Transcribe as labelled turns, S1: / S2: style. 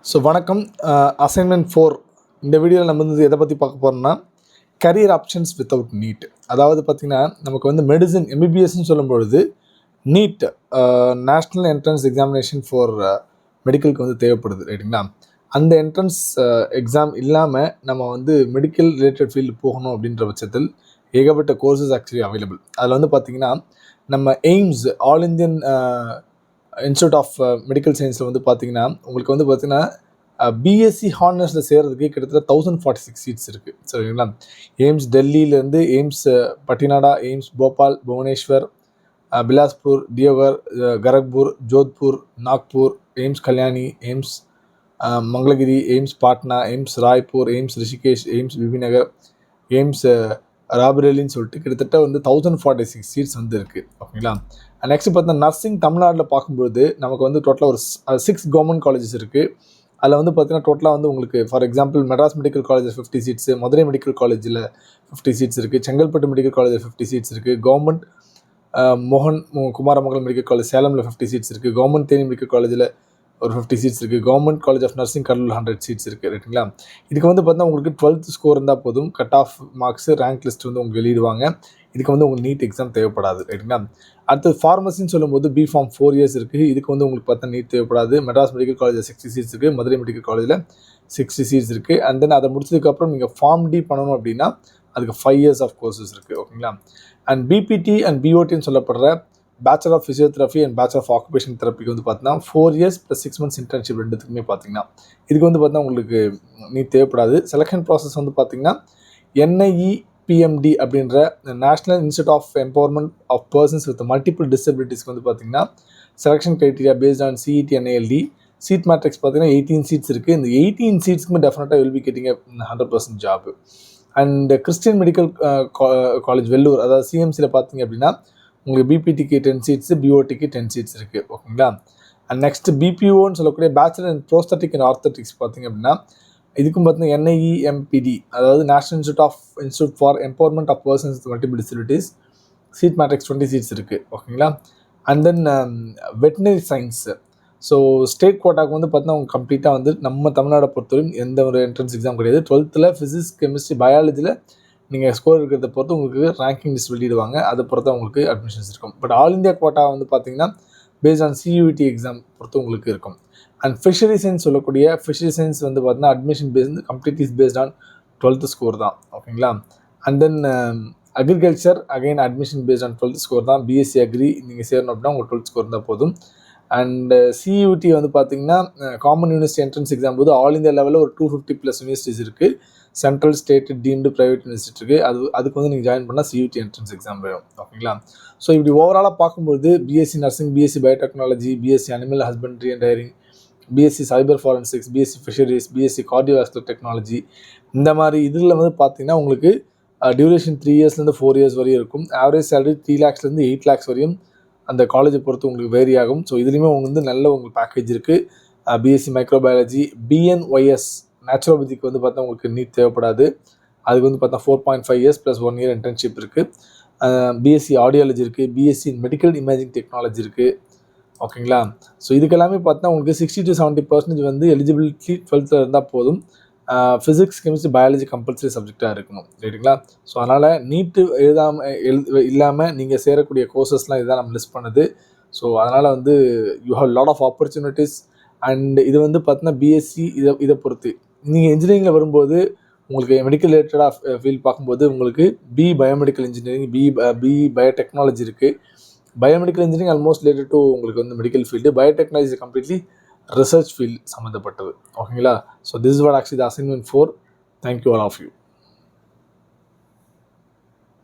S1: So வணக்கம். Assignment 4 இந்த வீடியோவில் நம்ம வந்து எதை பற்றி பார்க்க போகிறோம்னா கரியர் ஆப்ஷன்ஸ் வித்தவுட் நீட். அதாவது பார்த்திங்கன்னா நமக்கு வந்து மெடிசன் எம்பிபிஎஸ்ன்னு சொல்லும் பொழுது NEET national entrance examination for மெடிக்கலுக்கு வந்து தேவைப்படுது, ரைட்டுங்களா? அந்த என்ட்ரன்ஸ் எக்ஸாம் இல்லாமல் நம்ம வந்து மெடிக்கல் ரிலேட்டட் ஃபீல்டு போகணும் அப்படின்ற பட்சத்தில் ஏகப்பட்ட கோர்சஸ் ஆக்சுவலி அவைலபிள். அதில் வந்து பார்த்திங்கன்னா நம்ம AIIMS all India Institute of Medical சயின்ஸில் வந்து பார்த்திங்கன்னா உங்களுக்கு வந்து பார்த்திங்கன்னா பிஎஸ்சி ஹானர்ஸில் சேர்கிறதுக்கு கிட்டத்தட்ட 1046 சீட்ஸ் இருக்குது, சரிங்களா? எய்ம்ஸ் டெல்லியிலேருந்து எய்ம்ஸ் பட்டினாடா, AIIMS Bhopal, Bhubaneswar, Bilaspur, Deoghar, Kharagpur, Jodhpur, Nagpur, AIIMS Kalyani, AIIMS Mangalagiri, AIIMS Patna, AIIMS Raipur, AIIMS Rishikesh, AIIMS Bibinagar, AIIMS ராபரேலின்னு சொல்லிட்டு கிட்டத்தட்ட வந்து 1046 சீட்ஸ் வந்து இருக்குது, ஓகேங்களா? நெக்ஸ்ட் பார்த்தீங்கன்னா நர்சிங் தமிழ்நாட்டில் பார்க்கும்போது நமக்கு வந்து டோட்டலாக ஒரு 6 கவர்மெண்ட் காலேஜஸ் இருக்குது. அதில் வந்து பார்த்தீங்கன்னா டோட்டலாக வந்து உங்களுக்கு ஃபார் எக்ஸாம்பிள் மெட்ராஸ் மெடிக்கல் காலேஜில் 50 சீட்ஸு, மதுரை மெடிக்கல் காலேஜில் 50 சீட்ஸ் இருக்குது, செங்கல்பட்டு மெடிக்கல் காலேஜில் 50 சீட்ஸ் இருக்குது, கவர்மெண்ட் மோகன் குமாரமங்கலம் மெடிக்கல் காலேஜ் சேலமில் 50 சீட்ஸ் இருக்குது, கவர்மெண்ட் தேனி மெடிக்கல் காலேஜில் ஒரு 50 சீட்ஸ் இருக்குது, government college of nursing Cuddalore 100 seats இருக்குது, ரைட்டுங்களா? இதுக்கு வந்து பார்த்தீங்கன்னா உங்களுக்கு 12th ஸ்கோர் இருந்தால் போதும், cut off marks rank list வந்து உங்களுக்கு வெளியிடுவாங்க. இதுக்கு வந்து உங்களுக்கு நீட் எக்ஸாம் தேவைப்படாது, ரைட்டுங்களா? அடுத்து ஃபார்மசின்னு சொல்லும்போது பிஃபார்ம் 4 இயர்ஸ் இருக்குது. இதுக்கு வந்து உங்களுக்கு பார்த்தா நீட் தேவைப்படாது. மெட்ராஸ் மெடிக்கல் காலேஜில் 60 சீட்ஸ் இருக்குது, மதுரை மெடிக்கல் காலேஜில் 60 சீட்ஸ் இருக்குது. அண்ட் தென் அதை முடிச்சதுக்கப்புறம் நீங்கள் ஃபார்ம் டி பண்ணணும் அப்படின்னா அதுக்கு 5 இயர்ஸ் ஆஃப் கோர்சஸ் இருக்குது, ஓகேங்களா? அண்ட் பிபிடி அண்ட் பிஓடின்னு சொல்லப்படுற bachelor of physiotherapy and bachelor of occupation தெரப்பிக்கு வந்து பார்த்தீங்கன்னா 4 இயர்ஸ் + 6 months இன்டர்ன்ஷிப் ரெண்டுத்துக்குமே பார்த்தீங்கன்னா இதுக்கு வந்து பார்த்தீங்கன்னா உங்களுக்கு நீட் தேவைப்படாது. செலெக்ஷன் ப்ராசஸ் வந்து பார்த்தீங்கன்னா NIEPMD அப்படின்ற national institute of empowerment of persons with multiple டிசபிலிட்டிஸ்க்கு வந்து பார்த்தீங்கன்னா selection criteria based on CET NILD. Seat matrix பார்த்தீங்கன்னா 18 சீட்ஸ் இருக்குது. இந்த 18 சீட்ஸ்க்குமே டெஃபினட்டாக will be getting 100% job. And Christian medical college Vellore, அதாவது CMCயில் பார்த்தீங்க அப்படின்னா உங்களுக்கு பிபிடிக்கு 10 சீட்ஸு, பிஓடிக்கு 10 சீட்ஸ் இருக்குது, ஓகேங்களா? அண்ட் நெக்ஸ்ட் பிபிஓன்னு சொல்லக்கூடிய பேச்சுலர் இன் ப்ரோஸ்தட்டிக் அண்ட் ஆர்த்தட்டிக்ஸ் பார்த்தீங்க அப்படின்னா இதுக்கும் பார்த்தீங்கன்னா NIEMPD, அதாவது national institute for empowerment of persons with multiple disabilities, seat matrix 20 seats இருக்குது, ஓகேங்களா? And then veterinary science. So state கோட்டாக்கு வந்து பார்த்தீங்கன்னா அவங்க கம்ப்ளீட்டாக வந்து நம்ம தமிழ்நாடை பொறுத்தவரையும் எந்த ஒரு என்ட்ரன்ஸ் எக்ஸாம் கிடையாது. 12th ஃபிசிக்ஸ், கெமிஸ்ட்ரி, பயாலஜியில் நீங்கள் ஸ்கோர் இருக்கிறத பொறுத்து உங்களுக்கு ரேங்கிங் லிஸ்ட் வெளியிடுவாங்க. அதை பொறுத்து உங்களுக்கு அட்மிஷன்ஸ் இருக்கும். பட் ஆல் இந்தியா கோட்டா வந்து பார்த்தீங்கன்னா பேஸ்ட் ஆன் CUET எக்ஸாம் பொறுத்து உங்களுக்கு இருக்கும். அண்ட் ஃபிஷரி சயின்ஸ் சொல்லக்கூடிய ஃபிஷரி சயின்ஸ் வந்து பார்த்தீங்கன்னா admission based completely based on 12th score தான், ஓகேங்களா? And then agriculture again admission based on 12th score தான். பிஎஸ்சி அக்ரி நீங்கள் சேரணும் அப்படின்னா உங்களுக்கு 12th ஸ்கோர் இருந்தால் போதும். அண்ட் CUET வந்து பார்த்தீங்கன்னா காமன் யூனிவர்சிட்டி என்ட்ரன்ஸ் எக்ஸாம் போது ஆல் இந்தியா லெவலில் ஒரு 250+ யூனிவர்சிட்டிஸ் இருக்குது. Central, state, deemed, private university இருக்குது. அதுக்கு வந்து நீங்கள் ஜாயின் பண்ணால் CUET என்ட்ரன்ஸ் எக்ஸாம் வரும், ஓகேங்களா? ஸோ இப்படி ஓவராலாக பார்க்கும்போது BSc nursing, BSc biotechnology, BSc animal husbandry and dairying, BSc cyber forensics, BSc fisheries, BSc cardiovascular technology, இந்த மாதிரி இதில் வந்து பார்த்தீங்கன்னா உங்களுக்கு டியூரேஷன் 3 இயர்ஸ்லேருந்து 4 இயர்ஸ் வரையும் இருக்கும். ஆவரேஜ் சேலரி 3 lakhsலேருந்து 8 lakhs வரையும் அந்த காலேஜை பொறுத்து உங்களுக்கு வேரி ஆகும். ஸோ இதுலேயுமே வந்து நல்ல உங்களுக்கு பேக்கேஜ் இருக்குது. பிஎஸ்சி மைக்ரோபயாலஜி, BNYS நேச்சுரோபதிக்கு வந்து பார்த்தா உங்களுக்கு நீட் தேவைப்படாது. அதுக்கு வந்து பார்த்தா 4.5 years + 1 year இன்டர்ன்ஷிப் இருக்குது. பிஎஸ்சி ஆடியாலஜி இருக்குது, பிஎஸ்சி மெடிக்கல் இமேஜிங் டெக்னாலஜி இருக்குது, ஓகேங்களா? ஸோ இதுக்கெல்லாமே பார்த்தா உங்களுக்கு 60 to 70% வந்து எலிஜிபிலிட்டி 12th இருந்தால் போதும். ஃபிசிக்ஸ், கெமிஸ்ட்ரி, பயாலஜி கம்பல்சரி சப்ஜெக்டாக இருக்கணும், ரைட்டுங்களா? ஸோ அதனால் நீட்டு இல்லாமல் நீங்கள் சேரக்கூடிய கோர்சஸ்லாம் இதுதான் நம்ம லிஸ்ட் பண்ணுது. ஸோ அதனால் வந்து you have lot of opportunities. அண்ட் இது வந்து பார்த்தீங்கன்னா பிஎஸ்சி இதை பொறுத்து நீங்கள் இன்ஜினியரிங்கில் வரும்போது உங்களுக்கு மெடிக்கல் ரிலேட்டடாக ஃபீல்ட் பார்க்கும்போது உங்களுக்கு பயோமெடிக்கல் இன்ஜினியரிங், பயோடெக்னாலஜி இருக்குது. Biomedical engineering almost related to உங்களுக்கு வந்து medical field. Biotechnology completely research field சம்மந்தப்பட்டது, ஓகேங்களா? So this is what actually the assignment 4. Thank you all of you.